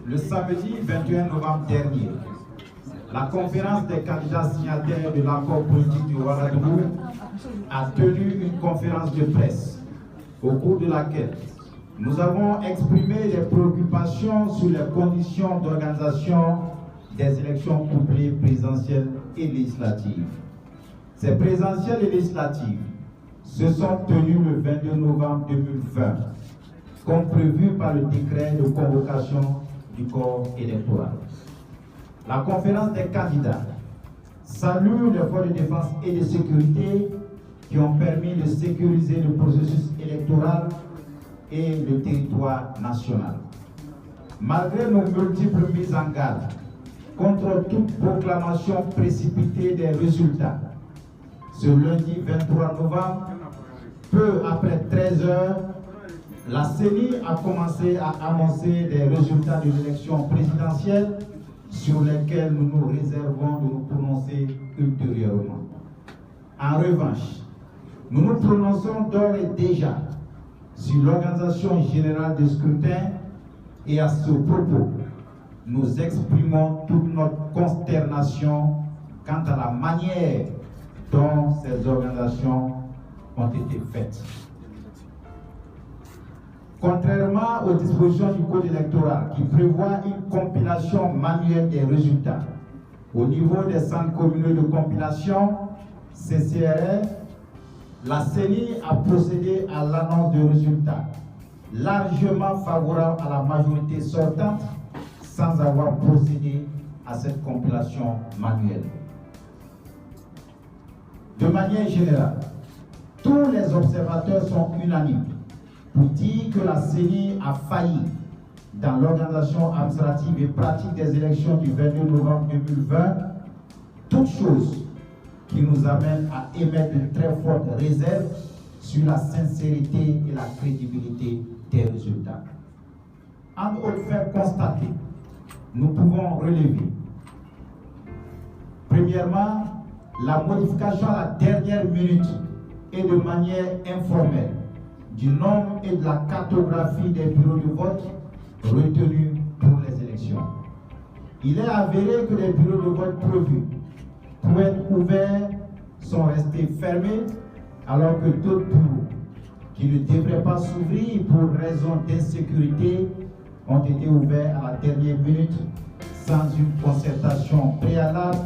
Le samedi 21 novembre dernier, la conférence des candidats signataires de l'accord politique de Ouagadougou a tenu une conférence de presse au cours de laquelle nous avons exprimé des préoccupations sur les conditions d'organisation des élections couplées présidentielles et législatives. Ces présidentielles et législatives se sont tenues le 22 novembre 2020, comme prévu par le décret de convocation du corps électoral. La conférence des candidats salue les forces de défense et de sécurité qui ont permis de sécuriser le processus électoral et le territoire national. Malgré nos multiples mises en garde contre toute proclamation précipitée des résultats, ce lundi 23 novembre, peu après 13 heures, la CENI a commencé à annoncer des résultats de l'élection présidentielle sur lesquels nous nous réservons de nous prononcer ultérieurement. En revanche, nous nous prononçons d'ores et déjà sur l'organisation générale des scrutins et à ce propos, nous exprimons toute notre consternation quant à la manière dont ces organisations ont été faites. Contrairement aux dispositions du Code électoral qui prévoit une compilation manuelle des résultats au niveau des centres communaux de compilation, CCRF, la CENI a procédé à l'annonce de résultats largement favorables à la majorité sortante sans avoir procédé à cette compilation manuelle. De manière générale, tous les observateurs sont unanimes pour dire que la CENI a failli dans l'organisation administrative et pratique des élections du 22 novembre 2020, toute chose qui nous amène à émettre de très fortes réserves sur la sincérité et la crédibilité des résultats. En autre fait constaté, nous pouvons relever, premièrement, la modification à la dernière minute et de manière informelle du nombre et de la cartographie des bureaux de vote retenus pour les élections. Il est avéré que les bureaux de vote prévus pour être ouverts sont restés fermés, alors que d'autres bureaux qui ne devraient pas s'ouvrir pour raison d'insécurité ont été ouverts à la dernière minute sans une concertation préalable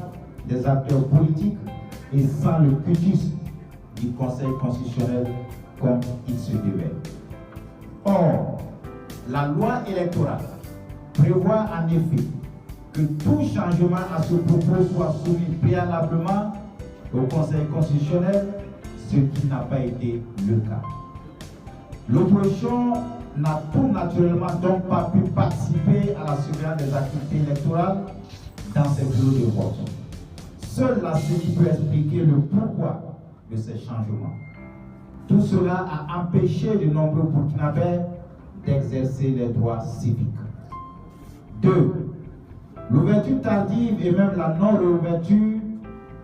des acteurs politiques et sans le cutus du Conseil constitutionnel comme il se devait. Or, la loi électorale prévoit en effet que tout changement à ce propos soit soumis préalablement au Conseil constitutionnel, ce qui n'a pas été le cas. L'opposition n'a tout naturellement donc pas pu participer à la surveillance des activités électorales dans ces bureaux de vote. Seule la CENI peut expliquer le pourquoi de ces changements. Tout cela a empêché de nombreux Burkinabés d'exercer les droits civiques. 2. L'ouverture tardive et même la non-réouverture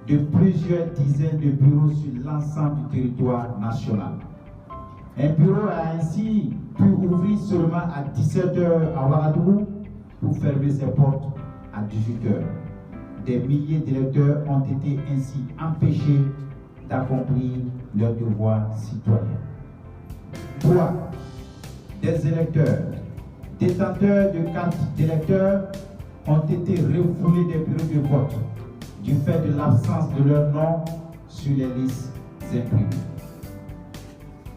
de plusieurs dizaines de bureaux sur l'ensemble du territoire national. Un bureau a ainsi pu ouvrir seulement à 17h à Ouagadougou pour fermer ses portes à 18h. Des milliers d'électeurs ont été ainsi empêchés d'accomplir leurs devoirs citoyens. 3. Des électeurs, détenteurs de cartes d'électeurs ont été refoulés des bureaux de vote du fait de l'absence de leur nom sur les listes imprimées.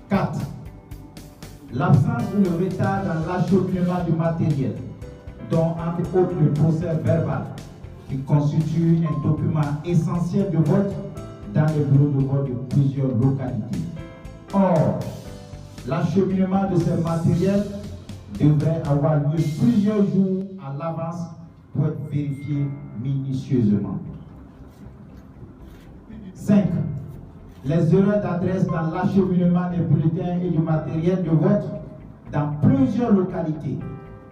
4. L'absence ou le retard dans l'acheminement du matériel, dont entre autres le procès verbal, qui constitue un document essentiel de vote dans les bureaux de vote de plusieurs localités. Or, l'acheminement de ces matériels devrait avoir lieu plusieurs jours à l'avance pour être vérifié minutieusement. 5. Les erreurs d'adresse dans l'acheminement des bulletins et du matériel de vote dans plusieurs localités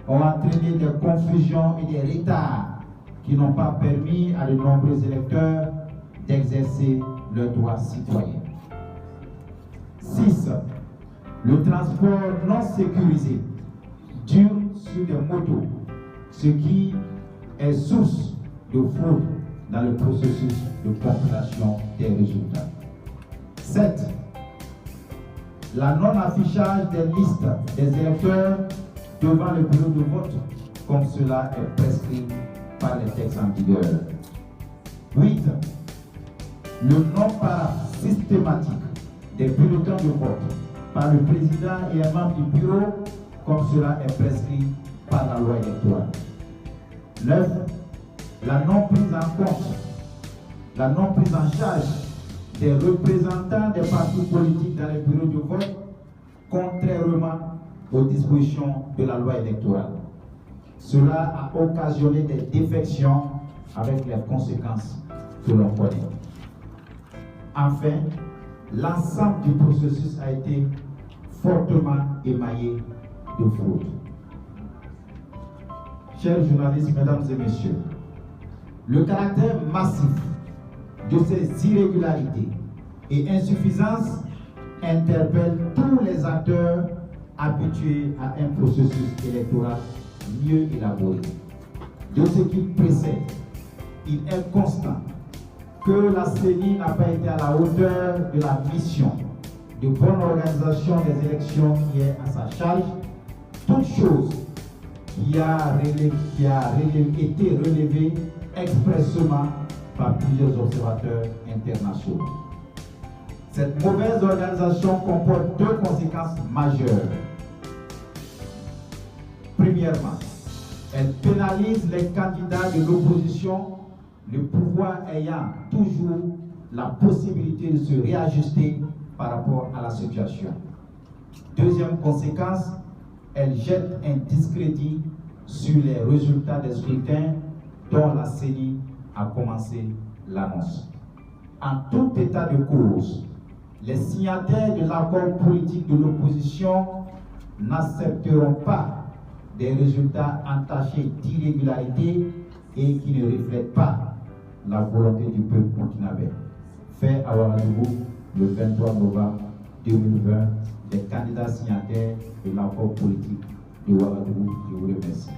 ont entraîné des confusions et des retards qui n'ont pas permis à de nombreux électeurs d'exercer leurs droits citoyens. 6. Le transport non sécurisé, dur sur des motos, ce qui est source de fraude dans le processus de compilation des résultats. 7. La non-affichage des listes des électeurs devant le bureau de vote, comme cela est prescrit par les textes en vigueur. 8. Le non-parade systématique des bulletins de vote par le président et un membre du bureau, comme cela est prescrit par la loi électorale. 9. La non-prise en compte, la non-prise en charge des représentants des partis politiques dans les bureaux de vote, contrairement aux dispositions de la loi électorale. Cela a occasionné des défections avec les conséquences que l'on connaît. Enfin, l'ensemble du processus a été fortement émaillé de fraude. Chers journalistes, mesdames et messieurs, le caractère massif de ces irrégularités et insuffisances interpelle tous les acteurs habitués à un processus électoral mieux élaboré. De ce qui précède, il est constant que la CENI n'a pas été à la hauteur de la mission de bonne organisation des élections qui est à sa charge, toute chose qui a été relevée expressément par plusieurs observateurs internationaux. Cette mauvaise organisation comporte deux conséquences majeures. Premièrement, elle pénalise les candidats de l'opposition, le pouvoir ayant toujours la possibilité de se réajuster par rapport à la situation. Deuxième conséquence, elle jette un discrédit sur les résultats des scrutins dont la CENI a commencé l'annonce. En tout état de cause, les signataires de l'accord politique de l'opposition n'accepteront pas des résultats entachés d'irrégularité et qui ne reflètent pas la volonté du peuple burkinabé. Fait à Ouagadougou le 23 novembre 2020, les candidats signataires de l'accord politique de Ouagadougou. Je vous remercie.